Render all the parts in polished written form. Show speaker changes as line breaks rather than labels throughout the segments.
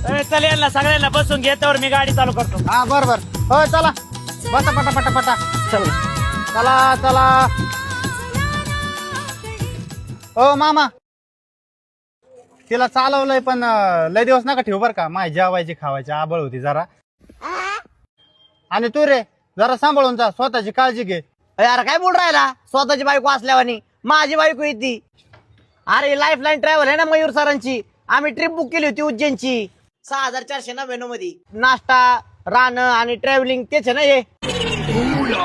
चल यांना सगळ्यांना बसून घेतावर मी गाडी चालू करतो.
हा बर बर. हो चला बसा पटा पटा पटा.
चल
चला चला. हो मामा तिला चालवलंय पण लय दिवस नका ठेवू बर का. माय जेवायची खावायची आबळ होती जरा. आणि तू रे जरा सांभाळून जा, स्वतःची काळजी घे.
यार काय बोल राहिला स्वतःची बायको असल्यावानी. माझी बायको येते. अरे लाईफलाईन ट्रॅव्हल आहे ना मयूर सरांची. आम्ही ट्रिप बुक केली होती उज्जैनची 6499 मध्ये. नाश्ता राहणं आणि ट्रॅव्हलिंग तेच आहे ना हे.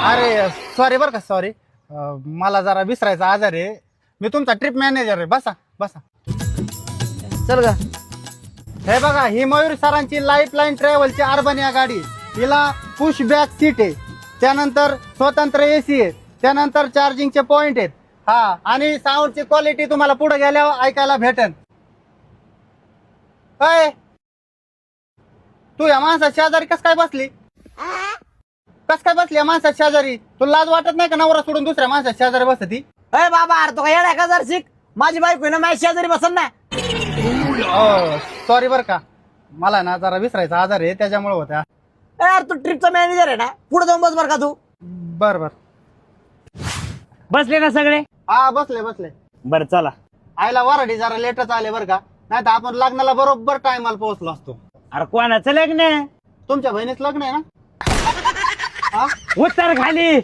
अरे सॉरी बर का सॉरी. मला जरा विसरायचा आजार आहे. मी तुमचा ट्रिप मॅनेजर आहे. बसा बसा.
चल ग.
हे बघा ही मयूर सरांची लाईफलाईन ट्रॅव्हलची अर्बनिया गाडी. हिला पुश बॅक सीट आहे, त्यानंतर स्वतंत्र एसी आहे, त्यानंतर चार्जिंगचे पॉइंट आहेत. हा आणि साऊंडची क्वालिटी तुम्हाला पुढे गेल्यावर ऐकायला भेटेल. काय तू या माणसा शेजारी कस काय बसली? कस काय बसली या माणसा शेजारी? तुला लाज वाटत नाही का नवरा सोडून दुसऱ्या माणसा शेजारी बसती?
अरे बाबा अरे तो काय येडा का जर शिक. माझी बायको आहे ना माझ्या शेजारी बसन ना.
सॉरी बर का, मला ना जरा विसरायचा आजार आहे त्याच्यामुळे होत्या.
यार तू ट्रिपचा मॅनेजर आहे ना, पुढे जाऊन बस बर का तू.
बर बर.
बसले ना सगळे?
हा बसले बसले.
बर चला.
आईला वराडी जरा लेटच आले बर का, नाही तर आपण लग्नाला बरोबर टायमाला पोहोचलो असतो.
अरे कोणाचं लग्न?
तुमच्या बहिणीच लग्न आहे ना?
उत्तर खाली.